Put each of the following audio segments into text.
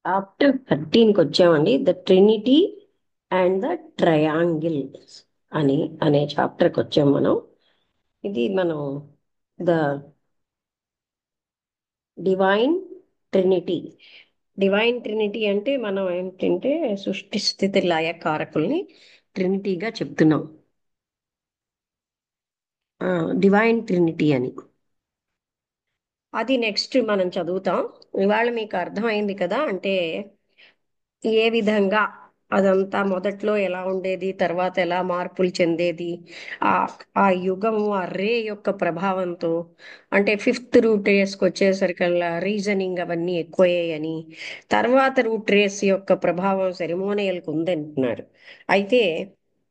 Chapter 13కి వచ్చామండి. The Trinity and the triangles అని అనే చాప్టర్కి వచ్చాం మనం. ఇది మనం the divine Trinity. Divine Trinity అంటే మనం ఏంటంటే సృష్టి స్థితి లయ కారకుల్ని ట్రినిటీగా చెప్తున్నాం. డివైన్ ట్రినిటీ అని అది నెక్స్ట్ మనం చదువుతాం. ఇవాళ మీకు అర్థమైంది కదా, అంటే ఏ విధంగా అదంతా మొదట్లో ఎలా ఉండేది, తర్వాత ఎలా మార్పులు చెందేది, ఆ ఆ యుగము ఆ రే యొక్క ప్రభావంతో, అంటే ఫిఫ్త్ రూట్ రేస్కి వచ్చేసరికల్లా రీజనింగ్ అవన్నీ ఎక్కువయ్యాయని, తర్వాత రూట్ రేస్ యొక్క ప్రభావం సెరిమోనియల్కి ఉందంటున్నారు. అయితే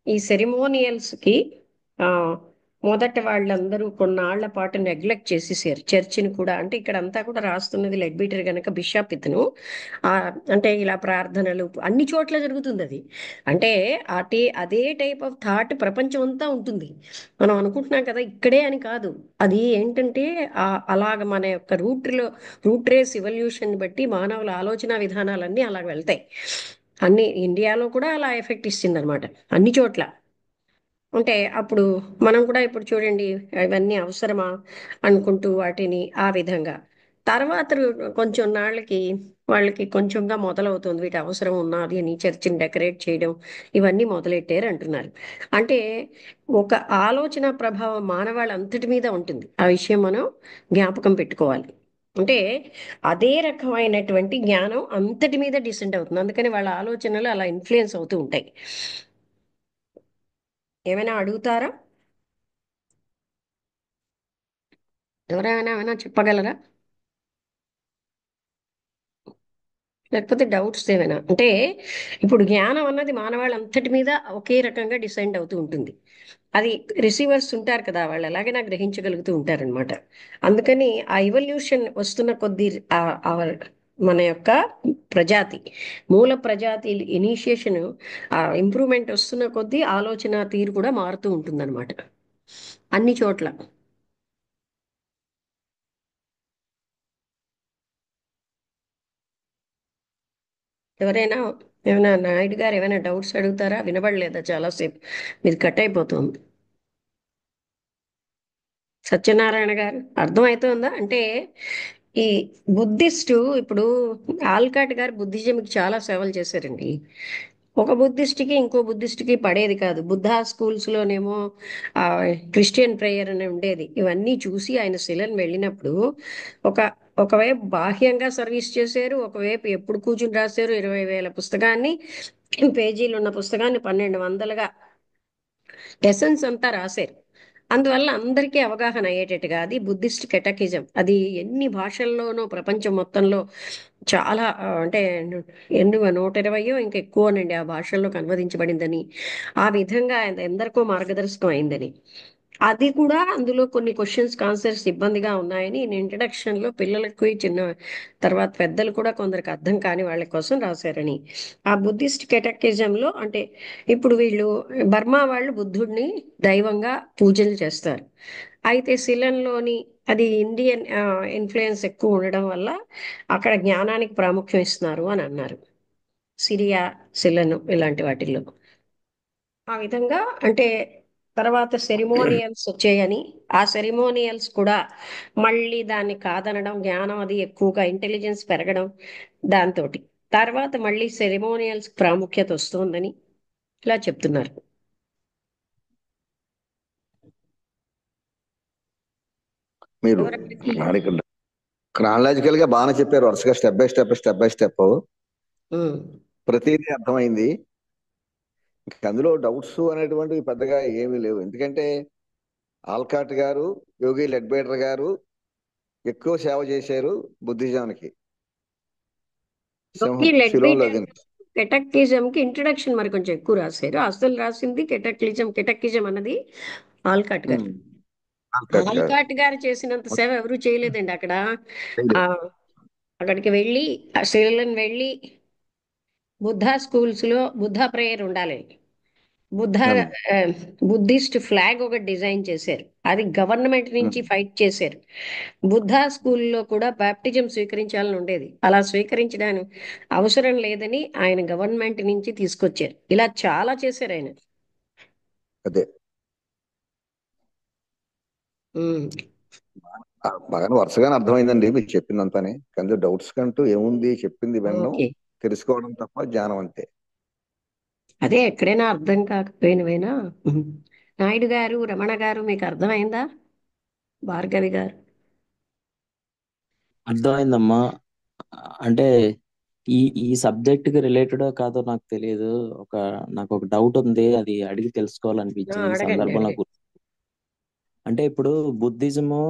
ఈ సెరిమోనియల్స్కి మొదట వాళ్ళందరూ కొన్నాళ్ల పాటు నెగ్లెక్ట్ చేసేసారు చర్చిని కూడా. అంటే ఇక్కడ అంతా కూడా రాస్తున్నది లెడ్బీటర్ గనక బిషప్ ఇతను. ఆ అంటే ఇలా ప్రార్థనలు అన్ని చోట్ల జరుగుతుంది అది. అంటే అదే టైప్ ఆఫ్ థాట్ ప్రపంచం అంతా ఉంటుంది. మనం అనుకుంటున్నాం కదా ఇక్కడే అని కాదు. అది ఏంటంటే అలాగ మన యొక్క రూట్ రేస్ ఇవల్యూషన్ బట్టి మానవుల ఆలోచన విధానాలన్నీ అలాగ వెళ్తాయి. అన్ని ఇండియాలో కూడా అలా ఎఫెక్ట్ ఇస్తుంది అనమాట, అన్ని చోట్ల. అంటే అప్పుడు మనం కూడా ఇప్పుడు చూడండి, ఇవన్నీ అవసరమా అనుకుంటూ వాటిని ఆ విధంగా తర్వాత కొంచెం నాళ్ళకి వాళ్ళకి కొంచెంగా మొదలవుతుంది వీటి అవసరం ఉన్నది అని చర్చిని డెకరేట్ చేయడం, ఇవన్నీ మొదలెట్టారు అంటున్నారు. అంటే ఒక ఆలోచన ప్రభావం మానవాళి అంతటి మీద ఉంటుంది. ఆ విషయం మనం జ్ఞాపకం పెట్టుకోవాలి. అంటే అదే రకమైనటువంటి జ్ఞానం అంతటి మీద డిసెండ్ అవుతుంది, అందుకని వాళ్ళ ఆలోచనలు అలా ఇన్ఫ్లుయెన్స్ అవుతూ ఉంటాయి. ఏమైనా అడుగుతారా? ఎవరైనా ఏమైనా చెప్పగలరా? లేకపోతే డౌట్స్ ఏమైనా అంటే, ఇప్పుడు జ్ఞానం అన్నది మానవాళి అంతటి మీద ఒకే రకంగా డిసైడ్ అవుతూ ఉంటుంది. అది రిసీవర్స్ ఉంటారు కదా, వాళ్ళు ఎలాగైనా గ్రహించగలుగుతూ ఉంటారనమాట. అందుకని ఆ ఇవల్యూషన్ వస్తున్న కొద్దీ ఆ మన యొక్క ప్రజాతి మూల ప్రజాతి ఇనిషియేషన్ ఆ ఇంప్రూవ్మెంట్ వస్తున్న కొద్దీ ఆలోచన తీరు కూడా మారుతూ ఉంటుందన్నమాట అన్ని చోట్ల. ఎవరైనా ఏమైనా నాయుడు గారు ఏమైనా డౌట్స్ అడుగుతారా? వినబడలేదా చాలాసేపు? మీది కట్ అయిపోతుంది. సత్యనారాయణ గారు అర్థమవుతుందా? అంటే ఈ బుద్ధిస్టు ఇప్పుడు ఆల్కాట్ గారు బుద్ధిజంకి చాలా సేవలు చేశారండి. ఒక బుద్ధిస్ట్కి ఇంకో బుద్ధిస్ట్కి పడేది కాదు. బుద్ధా స్కూల్స్ లోనేమో ఆ క్రిస్టియన్ ప్రేయర్ అని ఉండేది. ఇవన్నీ చూసి ఆయన శిలను వెళ్ళినప్పుడు ఒక ఒకవైపు బాహ్యంగా సర్వీస్ చేశారు, ఒకవైపు ఎప్పుడు కూర్చుని రాశారు 20,000 పుస్తకాన్ని, పేజీలు ఉన్న పుస్తకాన్ని 1200గా ఎసెన్స్ అంతా రాశారు. అందువల్ల అందరికీ అవగాహన అయ్యేటట్టుగా అది బుద్ధిస్ట్ కెటకిజం. అది ఎన్ని భాషల్లోనో ప్రపంచం మొత్తంలో చాలా అంటే ఎన్ని 120 ఇంకా ఎక్కువనండి ఆ భాషల్లోకి అనువదించబడిందని, ఆ విధంగా ఎందరికో మార్గదర్శకం అయిందని. అది కూడా అందులో కొన్ని క్వశ్చన్స్ ఆన్సర్స్ ఇబ్బందిగా ఉన్నాయని నేను ఇంట్రడక్షన్ లో పిల్లలకు చిన్న తర్వాత పెద్దలు కూడా కొందరికి అర్థం కాని వాళ్ళ కోసం రాశారని. ఆ బుద్ధిస్ట్ కెటకిజంలో అంటే ఇప్పుడు వీళ్ళు బర్మా వాళ్ళు బుద్ధుడిని దైవంగా పూజలు చేస్తారు. అయితే సిలన్లోని అది ఇండియన్ ఇన్ఫ్లుయెన్స్ ఎక్కువ ఉండడం వల్ల అక్కడ జ్ఞానానికి ప్రాముఖ్యం ఇస్తున్నారు అని అన్నారు. సిరియా, సిలను ఇలాంటి వాటిల్లో ఆ విధంగా. అంటే తర్వాత సెరిమోనియల్స్ వచ్చాయని, ఆ సెరిమోనియల్స్ కూడా మళ్ళీ దాన్ని కాదనడం, జ్ఞానం అది ఎక్కువగా ఇంటెలిజెన్స్ పెరగడం దాంతో తర్వాత మళ్ళీ సెరిమోనియల్స్ ప్రాముఖ్యత వస్తుందని ఇలా చెప్తున్నారు. మీరు ఎవరికి క్రానలాజికల్ గా బాగానే చెప్పారు, వరుసగా స్టెప్ బై స్టెప్ ఉమ్. ప్రతిదీ అర్థమైంది. ఇంక అందులో డౌట్స్ అనేటువంటివి పెద్దగా ఏమీ లేవు. ఎందుకంటే ఆల్కాట్ గారు, యోగి లెడ్బేటర్ గారు ఎక్కువ సేవ చేశారు బుద్ధిజానికి. యోగి సింహం శిలోన్లో లెడ్బీటర్ దించి. కెటక్లిజం కి ఇంట్రడక్షన్ మరి కొంచెం ఎక్కువ రాశారు. అసలు రాసింది కెటక్లిజం అన్నది ఆల్కాట్ గారు. ఉమ్, ఆల్కాట్ గారు ఆల్కాట్ గారు చేసినంత సేవ ఎవరు చేయలేదండి అక్కడ. ఆ చేయలేదు. అక్కడికి వెళ్ళి ఆ శ్రీలను వెళ్ళి బుద్ధా స్కూల్స్ లో బుద్ధా ప్రేయర్ ఉండాలి. బుద్ధ ఉమ్, ఆ, బుద్ధిస్ట్ ఫ్లాగ్ ఒకటి డిజైన్ చేశారు. అది గవర్నమెంట్ నుంచి ఉమ్, ఫైట్ చేశారు. బుద్ధ స్కూల్లో కూడా బాప్టిజం స్వీకరించాలని ఉండేది. అలా స్వీకరించడానికి అవసరం లేదని ఆయన గవర్నమెంట్ నుంచి తీసుకొచ్చారు. ఇలా చాలా చేశారు ఆయన. అదే. ఉమ్, బాగానే వరుసగానే అర్థమైందండి మీరు చెప్పిందంతానే, కానీ డౌట్స్ కంటూ ఏముంది, చెప్పింది వినడం, ఓకే. తెలుసుకోవడం తప్ప జ్ఞానం అంతే. అదే ఎక్కడైనా అర్థం కాకపోయినవైనా నాయుడు గారు, రమణ గారు, మీకు అర్థమైందా? భార్గవి గారు. అర్థమైందమ్మా. అంటే ఈ ఈ సబ్జెక్ట్ కి రిలేటెడ్ కాదో నాకు తెలియదు. ఒక నాకు ఒక డౌట్ ఉంది, అది అడిగి తెలుసుకోవాలనిపించింది ఈ అడగండి, సందర్భంలో అడగండి. అంటే ఇప్పుడు బుద్ధిజము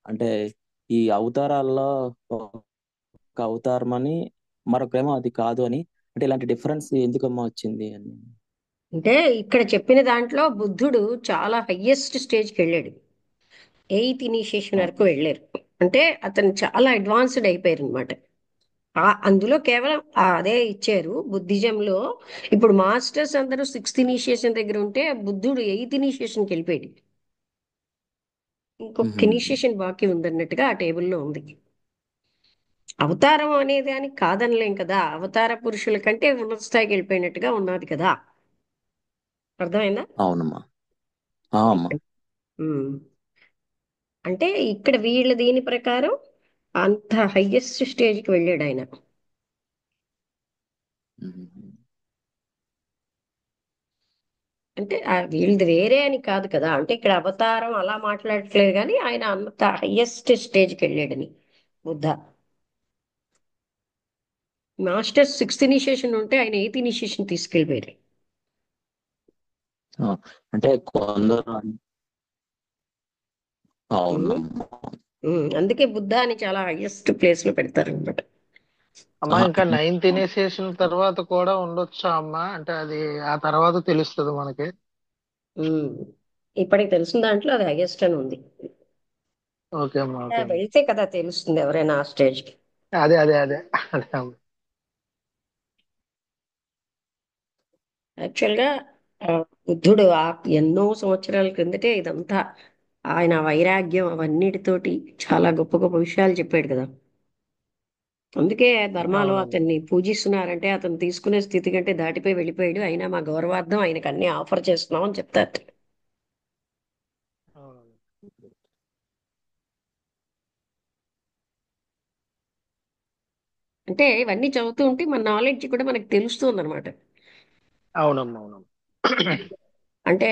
అంటే ఈ అవతారాల్లో ఒక అవతారం అని, మరొకరేమో అది కాదు అని, అంటే ఇలాంటి డిఫరెన్స్ ఎందుకమ్మా వచ్చింది అని. అంటే ఇక్కడ చెప్పిన దాంట్లో బుద్ధుడు చాలా హయ్యెస్ట్ స్టేజ్కి వెళ్ళాడు. ఎయిత్ ఇనిషియేషన్ ఆ, వరకు వెళ్ళారు. అంటే అతను చాలా అడ్వాన్స్డ్ అయిపోయారు అనమాట. అందులో కేవలం అదే ఇచ్చారు బుద్ధిజంలో. ఇప్పుడు మాస్టర్స్ అందరూ సిక్స్త్ ఇనిషియేషన్ దగ్గర ఉంటే బుద్ధుడు ఎయిత్ ఇనిషియేషన్కి వెళ్ళిపోయాడు. ఇంకొక మ్మ్. ఇనిషియేషన్ బాకీ ఉందన్నట్టుగా ఆ టేబుల్లో ఉంది. అవతారం అనేది అని కాదనలేం కదా, అవతార పురుషుల కంటే ఉన్నత స్థాయికి వెళ్ళిపోయినట్టుగా ఉన్నది కదా. అర్థమైందా? అవునమ్మా. ఆ అమ్మా. ఉమ్. అంటే ఇక్కడ వీళ్ళ దీని ప్రకారం అంత హైయెస్ట్ స్టేజ్కి వెళ్ళాడు ఆయన. మ్మ్. అంటే వీళ్ళది వేరే అని కాదు కదా, అంటే ఇక్కడ అవతారం అలా మాట్లాడట్లేదు కానీ ఆయన అంత హైయెస్ట్ స్టేజ్కి వెళ్ళాడని. బుద్ధ మాస్టర్స్ సిక్స్త్ ఇనిషియేషన్ ఉంటే ఆయన ఎయిత్ ఇనిషియేషన్ తీసుకెళ్ళిపోయారు. ఆ, అంటే కొందరు ఉమ్. అవునమ్మా. అందుకే బుద్ధ అని చాలా హైయెస్ట్ ప్లేస్ లో పెడతారు అనమాట. అమ్మా ఆహా, ఇంకా నైన్త్ ఇనిషియేషన్ తర్వాత కూడా ఉండొచ్చా అమ్మా? అంటే అది ఆ తర్వాత తెలుస్తుంది మనకి. ఇప్పటికి తెలిసిన దాంట్లో అది హైయెస్ట్ అని ఉంది. ఓకే అమ్మా, ఓకే అమ్మా. వెళ్తే కదా తెలుస్తుంది ఎవరైనా ఆ స్టేజ్కి. అదే అదే అదే అదే అమ్మా. యాక్చువల్గా బుద్ధుడు ఎన్నో సంవత్సరాల క్రిందటే ఇదంతా ఆయన వైరాగ్యం అవన్నిటితోటి చాలా గొప్ప గొప్ప విషయాలు చెప్పాడు కదా. అందుకే ధర్మాలు అవునమ్మా. అతన్ని పూజిస్తున్నారంటే అతను తీసుకునే స్థితి కంటే దాటిపోయి వెళ్ళిపోయాడు. అయినా మా గౌరవార్థం ఆయనకు అన్ని ఆఫర్ చేస్తున్నాం అని చెప్తారు. అవునమ్మా. అంటే ఇవన్నీ చదువుతూ ఉంటే మన నాలెడ్జ్ కూడా మనకు తెలుస్తుంది అనమాట. అవునమ్మా, అవునమ్మా. అంటే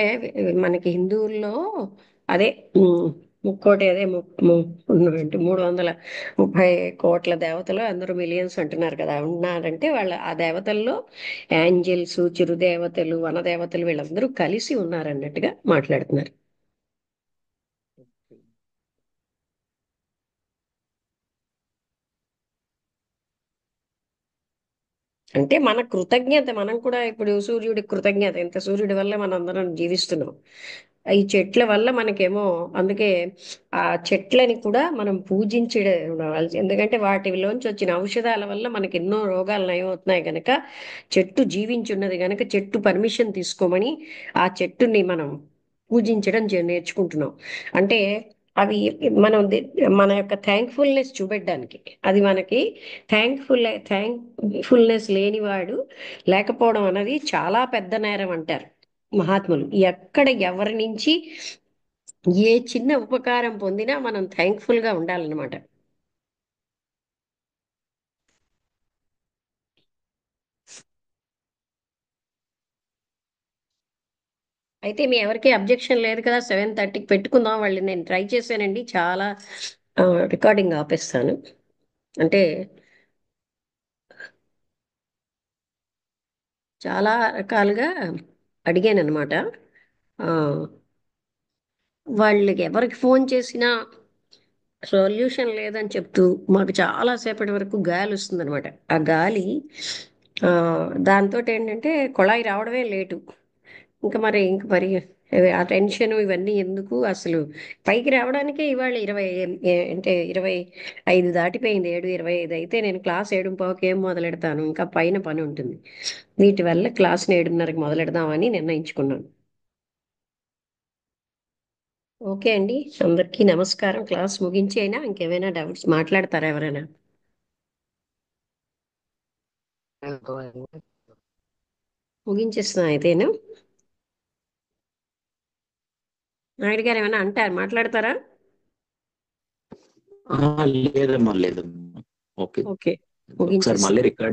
మనకి హిందువుల్లో అదే ఉమ్, ముక్కోటి అదే 330 కోట్ల దేవతలు, అందరూ మిలియన్స్ అంటున్నారు కదా. ఉన్నారంటే వాళ్ళ ఆ దేవతల్లో ఏంజల్స్, చిరుదేవతలు, వనదేవతలు వీళ్ళందరూ కలిసి ఉన్నారన్నట్టుగా మాట్లాడుతున్నారు. అంటే మన కృతజ్ఞత, మనం కూడా ఇప్పుడు సూర్యుడి కృతజ్ఞత, ఎంత సూర్యుడి వల్ల మనం అందరం జీవిస్తున్నాం. ఈ చెట్ల వల్ల మనకేమో, అందుకే ఆ చెట్లని కూడా మనం పూజించడం. ఎందుకంటే వాటిలోంచి వచ్చిన ఔషధాల వల్ల మనకి ఎన్నో రోగాలు నయం అవుతున్నాయి గనక, చెట్టు జీవించున్నది గనక చెట్టు పర్మిషన్ తీసుకోమని ఆ చెట్టుని మనం పూజించడం నేర్చుకుంటున్నాం. అంటే అవి మనం మన యొక్క థ్యాంక్ఫుల్నెస్ చూపెట్టడానికి. అది మనకి థ్యాంక్ఫుల్నెస్ లేనివాడు లేకపోవడం అన్నది చాలా పెద్ద నేరం అంటారు మహాత్ములు. ఎక్కడ ఎవరి నుంచి ఏ చిన్న ఉపకారం పొందినా మనం థ్యాంక్ఫుల్ గా ఉండాలన్నమాట. అయితే మీ ఎవరికి అబ్జెక్షన్ లేదు కదా? 7:30కి పెట్టుకుందాం. వాళ్ళు నేను ట్రై చేశానండి చాలా. రికార్డింగ్ ఆపేస్తాను. అంటే చాలా రకాలుగా అడిగాను అనమాట. వాళ్ళకి ఎవరికి ఫోన్ చేసినా సొల్యూషన్ లేదని చెప్తూ మాకు చాలా సేపటి వరకు గాలి వస్తుందన్నమాట. ఆ గాలి దాంతో ఏంటంటే కొళాయి రావడమే లేటు. ఇంకా మరి ఆ టెన్షన్ ఇవన్నీ ఎందుకు అసలు పైకి రావడానికే ఇవాళ 25 దాటిపోయింది. 7:25 అయితే నేను క్లాస్ 7:15కి ఏం మొదలెడతాను, ఇంకా పైన పని ఉంటుంది. వీటి వల్ల క్లాస్ 7:30కి మొదలెడదామని నిర్ణయించుకున్నాను. ఓకే అండి, అందరికీ నమస్కారం. క్లాస్ ముగించి అయినా ఇంకేమైనా డౌట్స్ మాట్లాడతారా ఎవరైనా? అర్థమైంది. ముగించేస్తున్నా అయితేను. నాయుడు గారు ఏమైనా అంటారు, మాట్లాడతారా? లేదమ్మా లేదమ్మా. ఓకే. ఓకే, ఒకసారి మళ్ళీ ముగించేస్తున్నా. రికార్డ్